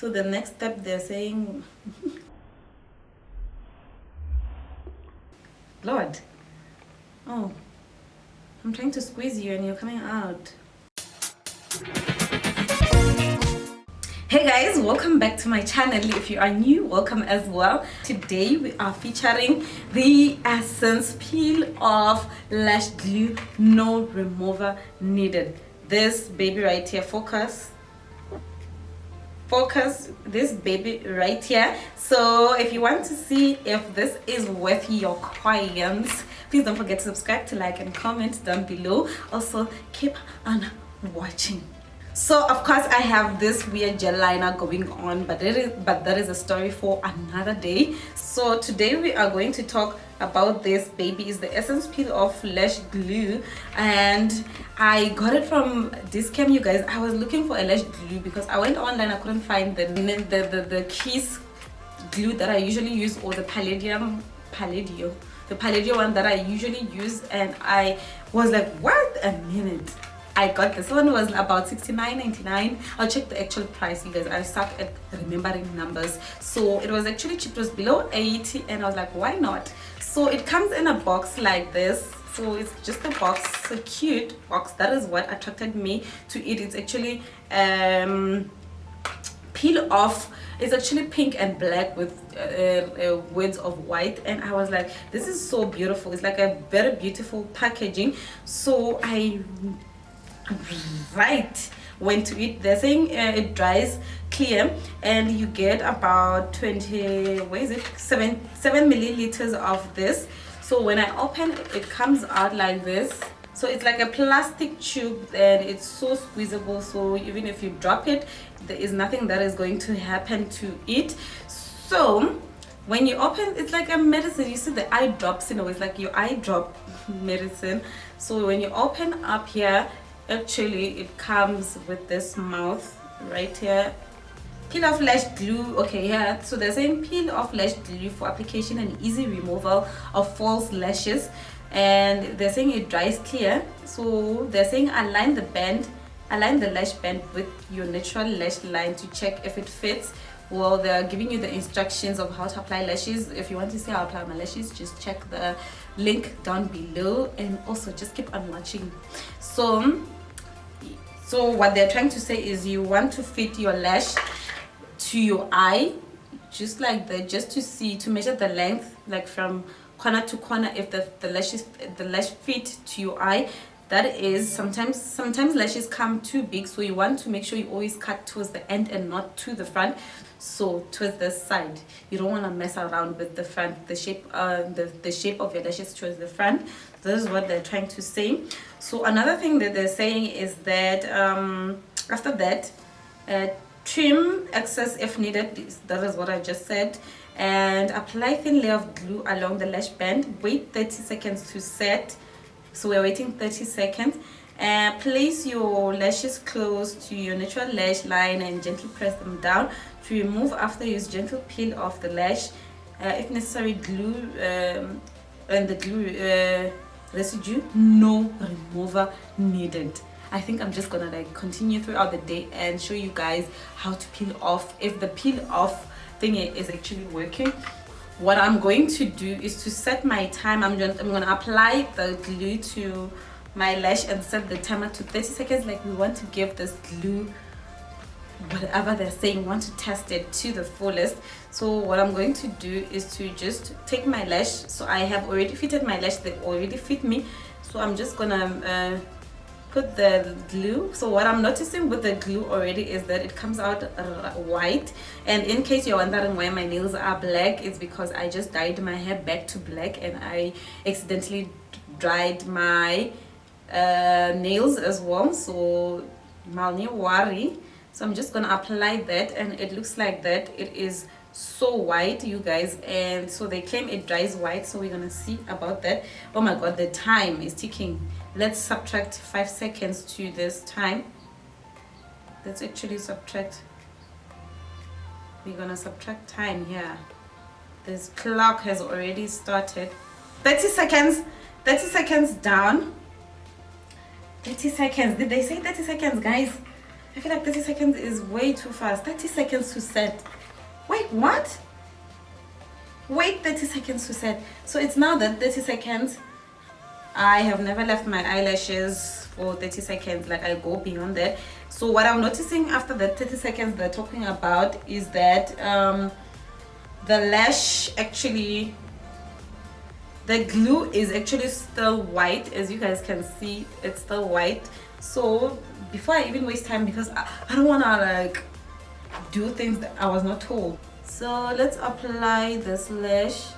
So the next step they're saying, Lord, oh, I'm trying to squeeze you and you're coming out. Hey guys, welcome back to my channel. If you are new, welcome as well. Today we are featuring the Essence Peel Off Lash Glue, no remover needed. This baby right here, focus this baby right here. So if you want to see if this is worth your coins, please don't forget to subscribe, to like and comment down below. Also keep on watching. So of course I have this weird gel liner going on, but that is a story for another day. So today we are going to talk about this baby. Is the Essence Peel Off Lash Glue, and I got it from Discam, you guys. I was looking for a lash glue because I went online, I couldn't find the Kiss glue that I usually use, or the Palladium one that I usually use, and I was like, wait a minute, I got this one. Was about $69.99. I'll check the actual price, you guys. I suck at remembering numbers, so it was actually cheap. It was below 80, and I was like, why not? So it comes in a box like this. So it's just a box, a cute box. That is what attracted me to it. It's actually peel off. It's actually pink and black with words of white, and I was like, this is so beautiful. It's like a very beautiful packaging. So I went to it. They're saying it dries clear, and you get about 20, where is it, 7 milliliters of this. So when I open it, it comes out like this. So it's like a plastic tube, and it's so squeezable, so even if you drop it, there is nothing that is going to happen to it. So when you open, it's like a medicine. You see the eye drops, you know, it's like your eye drop medicine. So when you open up here, actually it comes with this mouth right here. Peel off lash glue. Okay, yeah, so they're saying peel off lash glue for application and easy removal of false lashes, and they're saying it dries clear. So they're saying align the lash band with your natural lash line to check if it fits. Well, they're giving you the instructions of how to apply lashes. If you want to see how I apply my lashes, just check the link down below, and also just keep on watching. So what they're trying to say is you want to fit your lash to your eye, just like that, just to see, to measure the length, like from corner to corner, if the lash fit to your eye. That is, sometimes lashes come too big, so you want to make sure you always cut towards the end and not to the front. So towards the side, you don't want to mess around with the front, the shape of your lashes towards the front. This is what they're trying to say. So another thing that they're saying is that after that, trim excess if needed. That is what I just said, and apply thin layer of glue along the lash band. Wait 30 seconds to set. So we're waiting 30 seconds. Place your lashes close to your natural lash line and gently press them down. To remove after use, gentle peel off the lash. If necessary, glue and the glue residue, no remover needed. I think I'm just gonna like continue throughout the day and show you guys how to peel off, if the peel off thing is actually working. What I'm going to do is to set my time. I'm gonna apply the glue to my lash and set the timer to 30 seconds. Like, we want to give this glue, whatever they're saying, want to test it to the fullest. So what I'm going to do is to just take my lash. So I have already fitted my lash, they already fit me. So I'm just gonna put the glue. So what I'm noticing with the glue already is that it comes out white. And in case you're wondering why my nails are black, it's because I just dyed my hair back to black, and I accidentally dried my nails as well. So malni worry. So I'm just gonna apply that, and it looks like that. It is so white, you guys, and so they claim it dries white, so we're gonna see about that. Oh my god, the time is ticking. Let's subtract 5 seconds to this time. Let's actually subtract. We're gonna subtract time here. This clock has already started. 30 seconds. 30 seconds down. 30 seconds. Did they say 30 seconds, guys? I feel like 30 seconds is way too fast. 30 seconds to set. Wait, what? Wait 30 seconds to set. So it's now that 30 seconds. I have never left my eyelashes for 30 seconds. Like, I go beyond that. So what I'm noticing after the 30 seconds they're talking about is that the lash actually, the glue is actually still white. As you guys can see, it's still white. So before I even waste time, because I don't want to like do things that I was not told. So let's apply this lash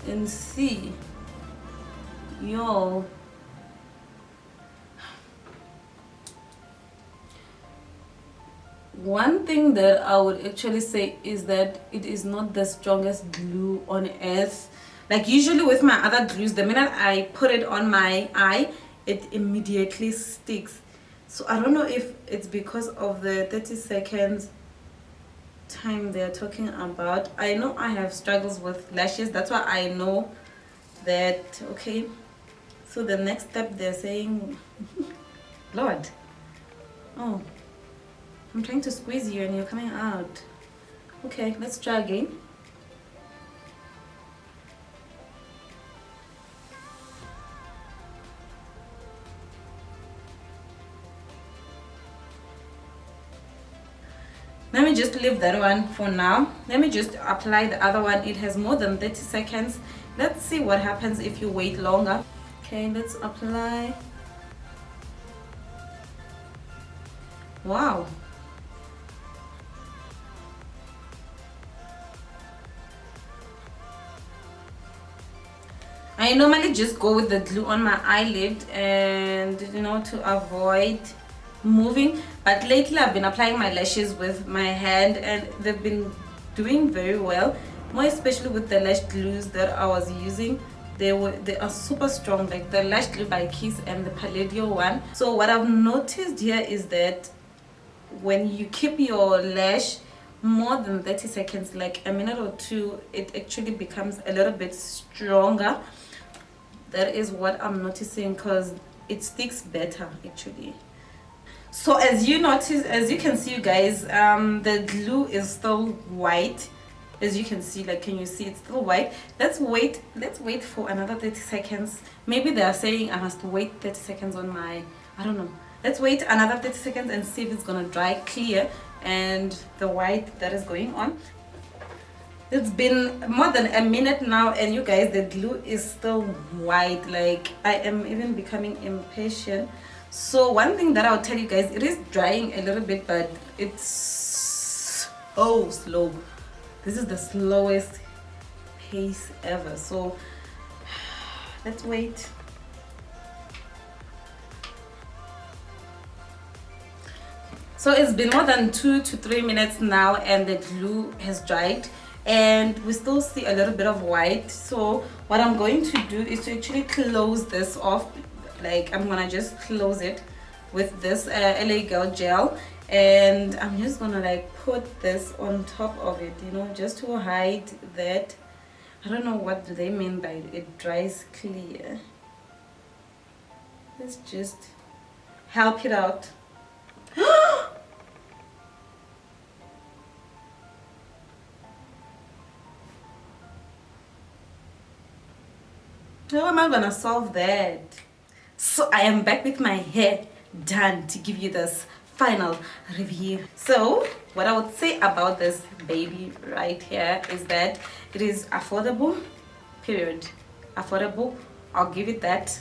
and see. Yo, one thing that I would actually say is that it is not the strongest glue on earth. Like, usually with my other glues, the minute I put it on my eye, it immediately sticks. So I don't know if it's because of the 30 seconds time they're talking about. I know I have struggles with lashes, that's why I know that. Okay, so the next step they're saying Lord, oh, I'm trying to squeeze you and you're coming out. Okay, let's try again. Let me just leave that one for now. Let me just apply the other one. It has more than 30 seconds. Let's see what happens if you wait longer. Okay, let's apply. Wow. I normally just go with the glue on my eyelid, and you know, to avoid moving, but lately I've been applying my lashes with my hand and they've been doing very well, more especially with the lash glues that I was using. They are super strong, like the Lash glue by Kiss and the Palladio one. So what I've noticed here is that when you keep your lash more than 30 seconds, like a minute or two, it actually becomes a little bit stronger. That is what I'm noticing, because it sticks better actually. So as you notice, as you can see, you guys, the glue is still white. As you can see, like, can you see it's still white? Let's wait for another 30 seconds. Maybe they are saying I must wait 30 seconds on my, I don't know. Let's wait another 30 seconds and see if it's gonna dry clear and the white that is going on. It's been more than a minute now, and you guys, the glue is still white. Like, I am even becoming impatient. So one thing that I'll tell you guys, it is drying a little bit, but it's so slow. This is the slowest pace ever. So let's wait. So it's been more than 2 to 3 minutes now, and the glue has dried, and we still see a little bit of white. So what I'm going to do is to actually close this off. Like, I'm gonna just close it with this LA Girl gel, and I'm just gonna like put this on top of it, you know, just to hide that. I don't know what do they mean by it dries clear. Let's just help it out. How am I gonna solve that? So I am back with my hair done to give you this final review. So what I would say about this baby right here is that it is affordable, period. Affordable, I'll give it that.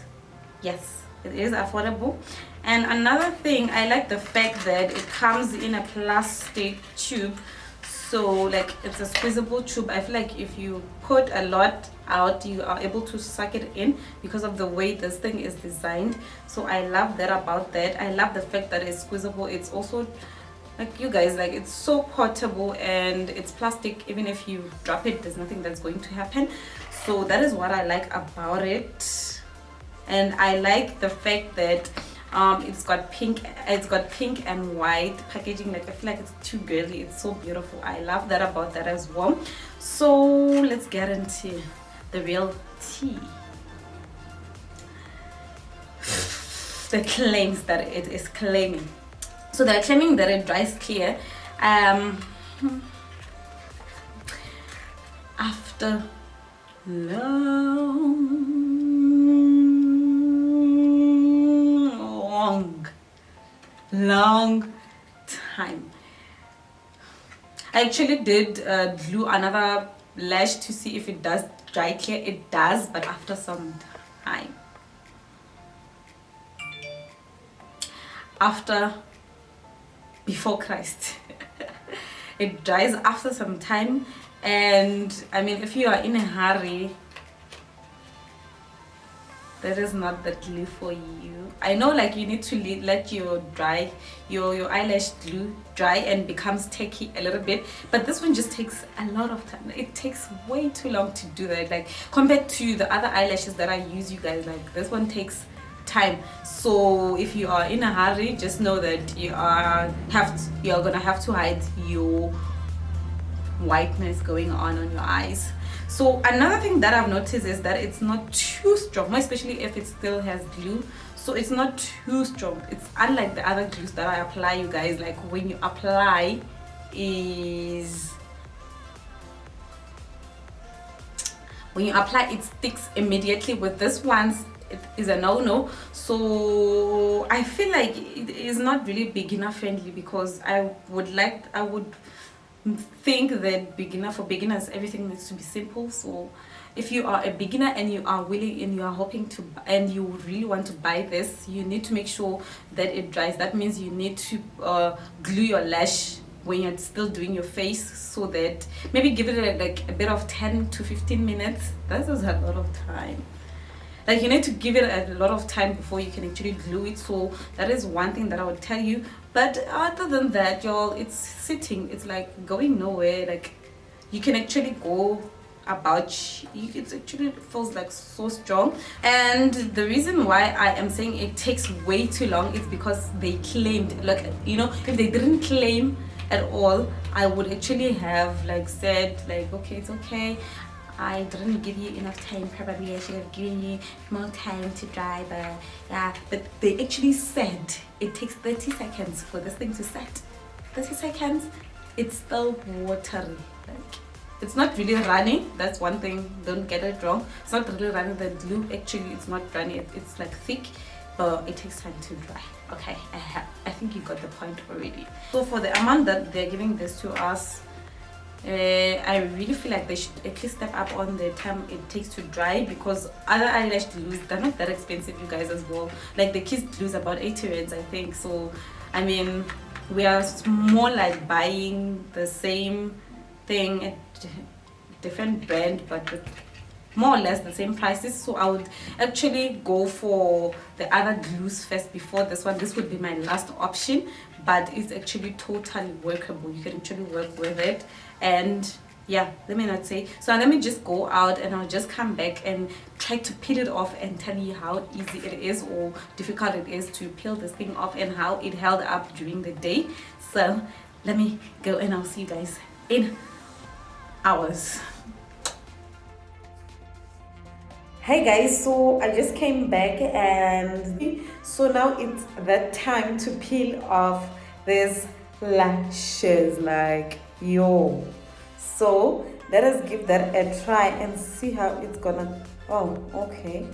Yes, it is affordable. And another thing, I like the fact that it comes in a plastic tube. So like, it's a squeezable tube. I feel like if you put a lot out, you are able to suck it in because of the way this thing is designed. So I love that about that. I love the fact that it's squeezable. It's also, like, you guys, like, it's so portable, and it's plastic. Even if you drop it, there's nothing that's going to happen. So that is what I like about it. And I like the fact that it's got pink and white packaging. Like, I feel like it's too girly. It's so beautiful. I love that about that as well. So let's get into the real tea. the claims that it is claiming. So they're claiming that it dries clear after long time. I actually did glue another lash to see if it does dry clear. It does, but after some time. Before Christ. It dries after some time, and I mean, if you are in a hurry, that is not the glue for you. I know, like, you need to let your eyelash glue dry and becomes tacky a little bit, but this one just takes a lot of time. It takes way too long to do that, like compared to the other eyelashes that I use, you guys. Like, this one takes time. So if you are in a hurry, just know that you're gonna have to hide your whiteness going on your eyes. So another thing that I've noticed is that it's not too strong, more especially if it still has glue. So it's not too strong. It's unlike the other glues that I apply, you guys. Like, when you apply it sticks immediately. With this one's, it is a no-no. So I feel like it is not really beginner friendly, because I would think that for beginners everything needs to be simple. So if you are a beginner and you are willing and you are hoping to, and you really want to buy this, you need to make sure that it dries. That means you need to glue your lash when you're still doing your face, so that maybe give it a bit of 10 to 15 minutes. That is a lot of time. Like, you need to give it a lot of time before you can actually glue it. So that is one thing that I would tell you. But other than that, y'all, it's sitting, it's like going nowhere. Like, you can actually go about, it actually feels like so strong. And the reason why I am saying it takes way too long is because they claimed, like, you know, if they didn't claim at all, I would actually have like said, like, okay, it's okay, I didn't give you enough time, probably I should have given you more time to dry, but yeah. But they actually said it takes 30 seconds for this thing to set. 30 seconds, it's still watery. Like, it's not really running. That's one thing, don't get it wrong. It's not really running. The glue, actually, it's not running. It's like thick, but it takes time to dry. Okay, I think you got the point already. So for the amount that they're giving this to us, I really feel like they should at least step up on the time it takes to dry, because other eyelash glues, they're not that expensive, you guys, as well. Like, the kids glues about 80 rands, I think. So I mean, we are more like buying the same thing at different brand, but with more or less the same prices. So I would actually go for the other glues first before this one. This would be my last option, but it's actually totally workable. You can actually work with it. And yeah, let me not say. So let me just go out and I'll just come back and try to peel it off and tell you how easy it is or difficult it is to peel this thing off, and how it held up during the day. So let me go and I'll see you guys in hours. Hey guys, so I just came back, and so now it's that time to peel off these lashes. Like, yo, so let us give that a try and see how it's gonna. Oh okay,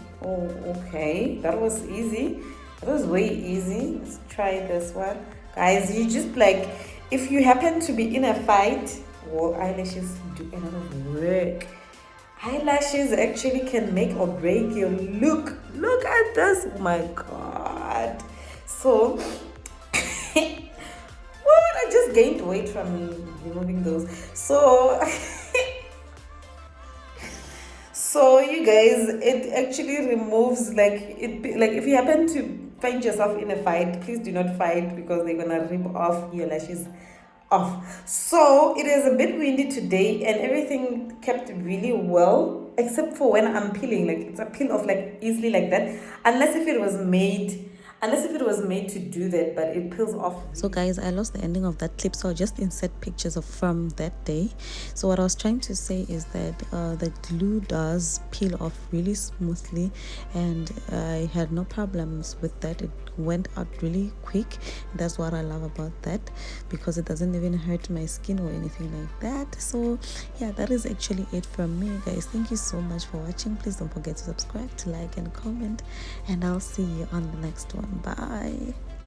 that was easy. That was way easy. Let's try this one, guys. You just, like, if you happen to be in a fight, well, eyelashes do a lot of work. Eyelashes actually can make or break your look. Look at this. Oh my god. So what? I just gained weight from removing those. So so you guys, it actually removes, like, if you happen to find yourself in a fight, please do not fight, because they're gonna rip off your lashes off. So it is a bit windy today, and everything kept really well, except for when I'm peeling. Like, it's a peel off like easily like that, unless if it was made to do that, but it peels off. So guys, I lost the ending of that clip, so I'll just insert pictures from that day. So what I was trying to say is that the glue does peel off really smoothly, and I had no problems with that. It went out really quick. That's what I love about that, because it doesn't even hurt my skin or anything like that. So yeah, that is actually it from me, guys. Thank you so much for watching. Please don't forget to subscribe, to like and comment, and I'll see you on the next one. Bye.